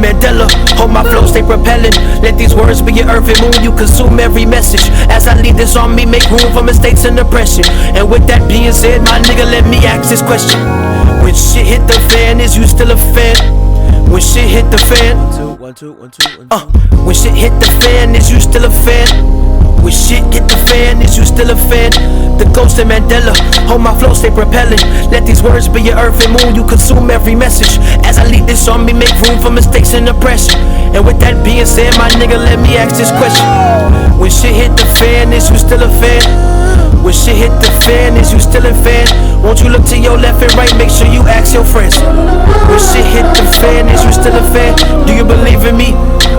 Mandela, hold my flow, stay propelling. Let these words be your earth and moon, you consume every message. As I lead this army, make room for mistakes and depression. And with that being said, my nigga, let me ask this question. When shit hit the fan, is you still a fan? When shit hit the fan, when shit hit the fan, is you still a fan? When shit hit the fan, is you still a fan? The ghost of Mandela, hold my flow, stay propelling. Let these words be your earth and moon, you consume every message. As I lead this army, make room for mistakes and oppression. And with that being said, my nigga, let me ask this question. When shit hit the fan, is you still a fan? When shit hit the fan, is you still a fan? Won't you look to your left and right, make sure you ask your friends. When shit hit the fan, is you still a fan? Do you believe in me?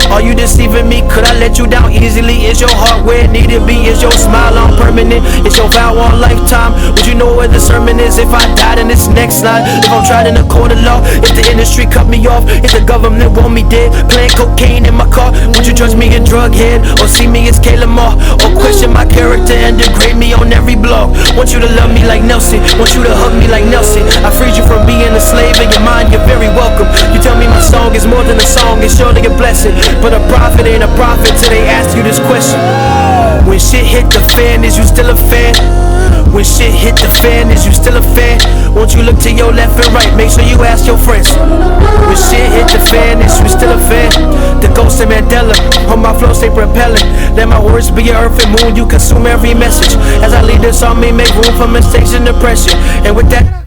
Are you deceiving me? Could I let you down easily? Is your heart where it need to be? Is your smile on permanent? Is your vow on lifetime? Would you know where the sermon is if I died in this next line? If I'm tried in a court of law, if the industry cut me off, if the government want me dead, playing cocaine in my car, would you judge me a drug head? Or see me as K. Lamar? Or question my character and degrade me on every blog? Want you to love me like Nelson, want you to hug me like Nelson. I freed you from being a slave in your mind, you're very welcome. You tell me my song is more than a song, it's surely a blessing. But a prophet ain't a prophet till they ask you this question. When shit hit the fan, is you still a fan? When shit hit the fan, is you still a fan? Won't you look to your left and right, make sure you ask your friends. When shit hit the fan, is you still a fan? The ghost of Mandela, on my flow stay propelling. Let my words be your earth and moon, you consume every message. As I lead this army, make room for mistakes and depression. And with that,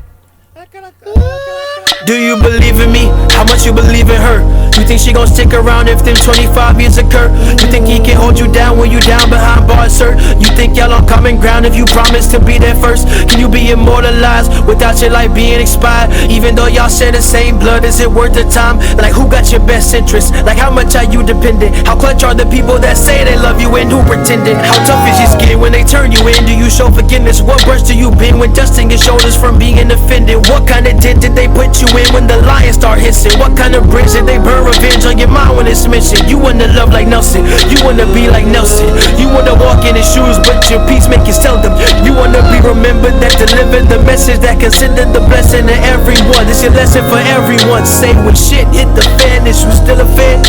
do you believe in me? How much you believe in her? You think she gon' stick around if them 25 years occur? You think he can hold you down when you down behind bars, sir? You think y'all on common ground if you promise to be there first? Can you be immortalized without your life being expired? Even though y'all share the same blood, is it worth the time? Like who got your best interest? Like how much are you dependent? How clutch are the people that say they love you and who pretending? How tough is your skin when they turn you in? Do you show forgiveness? What brush do you bend when dusting your shoulders from being offended? What kind of tent did they put you in when the lions start hissing? What kind of bridge did they burn? Revenge on your mind when it's mentioned. You wanna love like Nelson, you wanna be like Nelson. You wanna walk in his shoes, but your peacemakers tell them. You wanna be remembered that delivered the message that considered the blessing to everyone. This your lesson for everyone. Say when shit hit the fan, is you still a fan?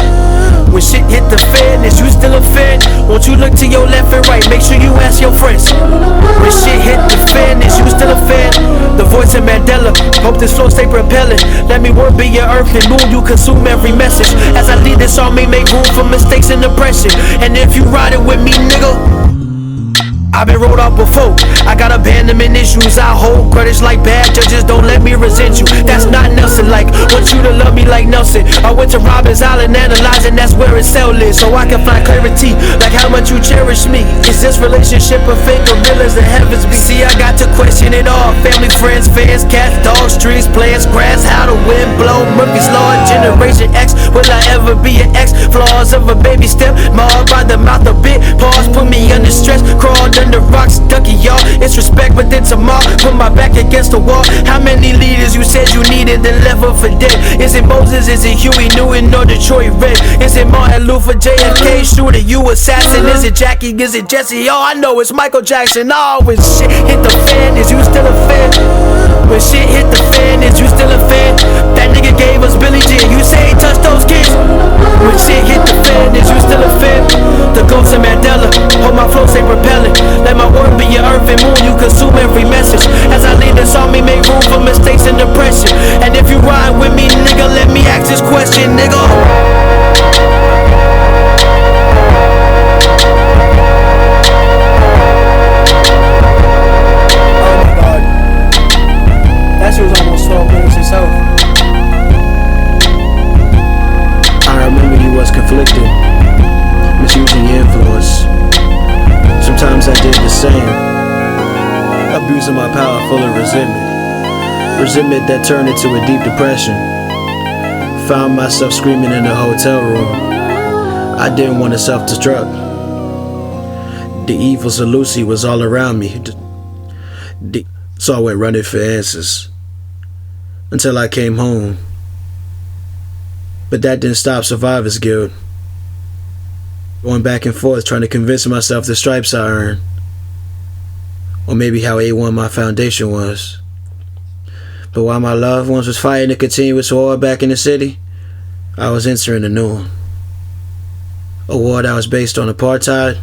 When shit hit the fan, is you still a fan? Won't you look to your left and right, make sure you ask your friends. When shit hit the fan, is you still a fan? The voice of Mandela, hope this flow stay propelling. Let me work be your earth and moon, you consume every message. As I lead this army, make room for mistakes and oppression. And if you riding with me, nigga, I've been rolled off before. I got abandonment issues, I hold grudges like bad judges, don't let me resent you. That's not Nelson like, want you to love me like Nelson. I went to Robin's Island analyzing, that's where his cell is, so I can find clarity, like how much you cherish me. Is this relationship a fake or real as the heavens be? See, I got to question it all. Family, friends, fans, cats, dogs, trees, plants, grass, how the wind blow, Murphy's Law, Generation X. Will I ever be an X? Flaws of a baby step, mauled by the mouth a bit. Pause, put me under stress, crawled under rocks, ducky y'all. It's respect, but then tomorrow, put my back against the wall. How many leaders you said you needed and left up for dead? Is it Moses, is it Huey Newton or Detroit Red? Is it Martin Luther, JFK shooter, you assassin? Is it Jackie, is it Jesse? Oh, I know it's Michael Jackson. Oh, when shit hit the fan, is you still a fan? When shit hit the fan, is you still a fan? That nigga gave us Billie Jean, you say he touched those kids. When shit hit the fan, is you still a fan? The ghost of Mandela, hold my flow stay propelling. Let my word be your earth and moon, you consume every message. As I lead this army, make room for mistakes and depression. And if you ride with me, nigga, let me ask this question, nigga. That shit was almost 12 minutes itself. I remember you was conflicted, misusing your influence. Sometimes I did the same, abusing my power full of resentment. Resentment that turned into a deep depression. Found myself screaming in the hotel room. I didn't want to self-destruct. The evils of Lucy was all around me. So I went running for answers. Until I came home. But that didn't stop survivor's guilt. Going back and forth trying to convince myself the stripes I earned. Or maybe how A1 my foundation was. But while my loved ones was fighting a continuous war back in the city, I was entering a new one. A war that was based on apartheid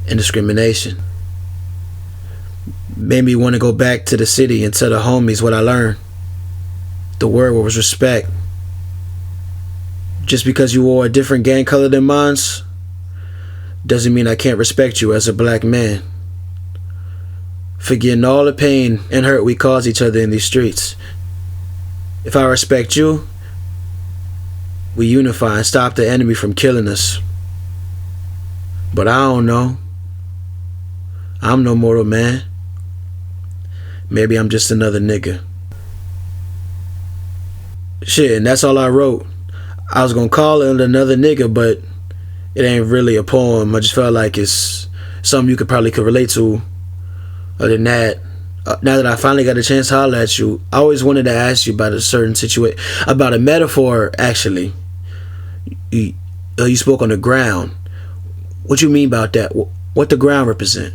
and discrimination. Made me want to go back to the city and tell the homies what I learned. The word was respect. Just because you wore a different gang color than mine doesn't mean I can't respect you as a black man. Forgetting all the pain and hurt we cause each other in these streets. If I respect you, we unify and stop the enemy from killing us. But I don't know. I'm no mortal man. Maybe I'm just another nigga. Shit, and that's all I wrote. I was gonna call it another nigga, but it ain't really a poem. I just felt like it's something you could relate to. Other than that, now that I finally got a chance to holler at you, I always wanted to ask you about a certain situation, about a metaphor. Actually, you spoke on the ground. What you mean about that? What the ground represent?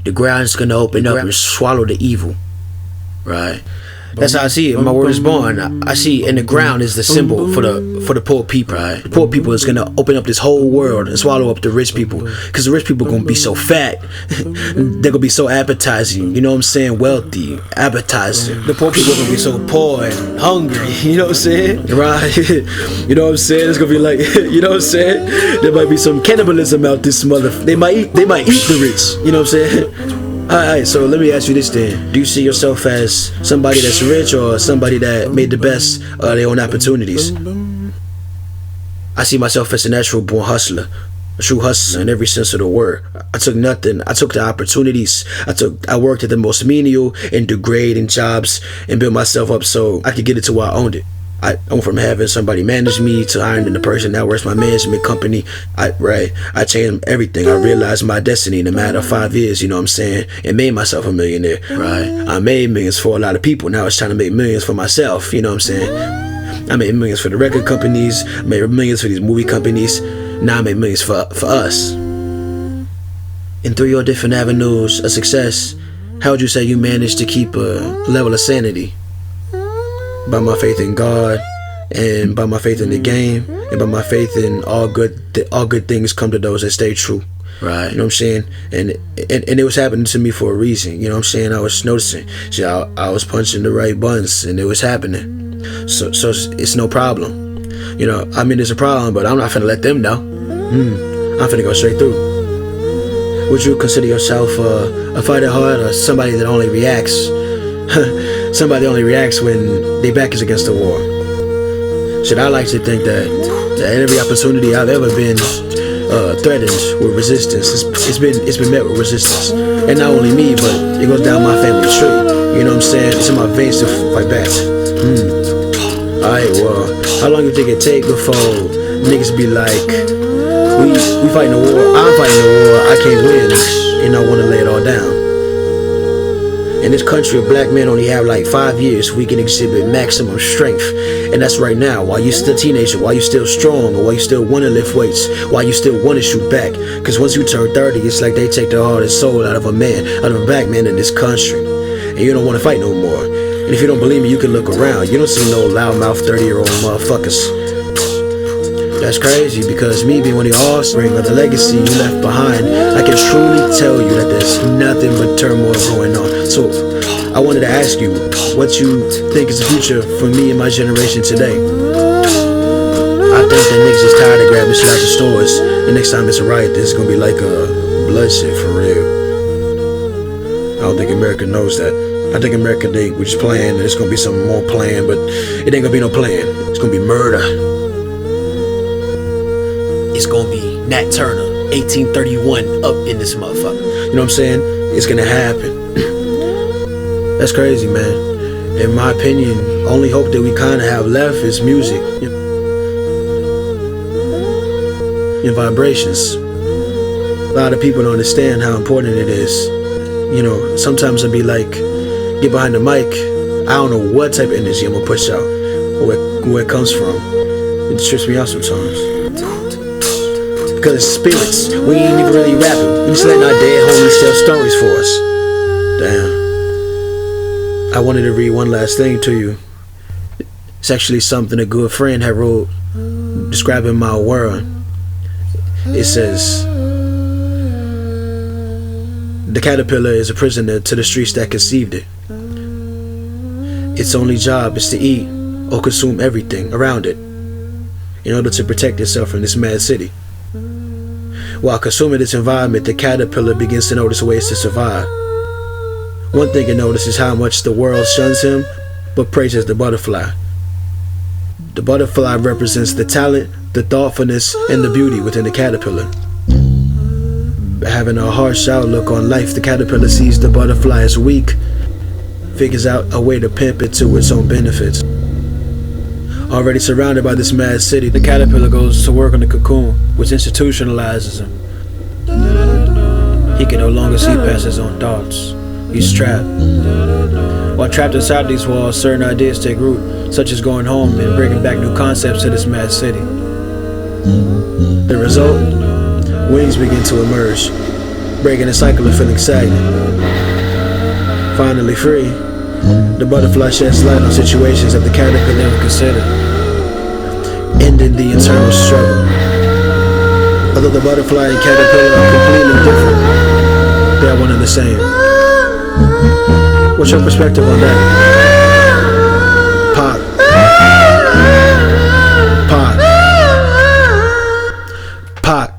The ground is gonna open up and swallow the evil, right? That's how I see it. My word is born. I see in the ground is the symbol for the poor people. Right? The poor people is gonna open up this whole world and swallow up the rich people. Cause the rich people gonna be so fat, they're gonna be so appetizing. You know what I'm saying? Wealthy, appetizing. The poor people gonna be so poor and hungry. You know what I'm saying? Right? You know what I'm saying? It's gonna be like, you know what I'm saying? There might be some cannibalism out this mother. They might eat the rich. You know what I'm saying? Alright, so let me ask you this then. Do you see yourself as somebody that's rich or somebody that made the best of their own opportunities? I see myself as a natural born hustler. A true hustler in every sense of the word. I took nothing. I took the opportunities. I worked at the most menial and degrading jobs and built myself up so I could get it to where I owned it. I went from having somebody manage me to hiring the person that works my management company. I changed everything. I realized my destiny in a matter of 5 years, you know what I'm saying? And made myself a millionaire, right? I made millions for a lot of people. Now it's time to make millions for myself, you know what I'm saying? I made millions for the record companies. I made millions for these movie companies. Now I make millions for us. And through your different avenues of success, how would you say you managed to keep a level of sanity? By my faith in God, and by my faith in the game, and by my faith in all good things come to those that stay true. Right. You know what I'm saying? And it was happening to me for a reason. You know what I'm saying? I was noticing. See, I was punching the right buttons, and it was happening. So it's no problem. You know, I mean, it's a problem, but I'm not finna let them know. I'm finna go straight through. Would you consider yourself a fighter heart or somebody that only reacts? Somebody only reacts when their back is against the wall. Shit, I like to think that every opportunity I've ever been threatened with resistance, it's been met with resistance. And not only me, but it goes down my family tree. You know what I'm saying? It's in my veins to fight back. Alright, well, how long you think it take before niggas be like, we fighting a war, I'm fighting a war, I can't win, and I wanna lay it all down. In this country, a black man only have like 5 years we can exhibit maximum strength. And that's right now, while you're still a teenager, while you're still strong, or while you still want to lift weights, while you still want to shoot back. Because once you turn 30, it's like they take the heart and soul out of a man, out of a black man in this country. And you don't want to fight no more. And if you don't believe me, you can look around. You don't see no loudmouth 30-year-old motherfuckers. That's crazy, because me being one of the offspring of the legacy you left behind, I can truly tell you that there's nothing but turmoil going on. So I wanted to ask you what you think is the future for me and my generation today. I think that niggas is tired of grabbing shit out the stores. The next time it's a riot, this is gonna be like a bloodshed for real. I don't think America knows that. I think America think we're just playing, and it's gonna be some more playing, but it ain't gonna be no playing. It's gonna be murder. It's gonna be Nat Turner, 1831, up in this motherfucker. You know what I'm saying? It's gonna happen. That's crazy, man. In my opinion, only hope that we kinda have left is music. And vibrations. A lot of people don't understand how important it is. You know, sometimes I'll be like, get behind the mic, I don't know what type of energy I'm gonna push out, or where it comes from. It trips me out sometimes. Because it's spirits, we ain't even really rapping. We just letting our dead homies tell stories for us. Damn. I wanted to read one last thing to you. It's actually something a good friend had wrote describing my world. It says, the caterpillar is a prisoner to the streets that conceived it. Its only job is to eat or consume everything around it in order to protect itself from this mad city. While consuming its environment, the caterpillar begins to notice ways to survive. One thing it notices is how much the world shuns him, but praises the butterfly. The butterfly represents the talent, the thoughtfulness, and the beauty within the caterpillar. Having a harsh outlook on life, the caterpillar sees the butterfly as weak, figures out a way to pimp it to its own benefits. Already surrounded by this mad city, the caterpillar goes to work on the cocoon, which institutionalizes him. He can no longer see past his own thoughts. He's trapped. While trapped inside these walls, certain ideas take root, such as going home and bringing back new concepts to this mad city. The result? Wings begin to emerge, breaking the cycle of feeling stagnant. Finally free, the butterfly sheds light on situations that the caterpillar never considered, ending the internal struggle. Although the butterfly and caterpillar are completely different, they are one and the same. What's your perspective on that? Pop. Pop. Pop.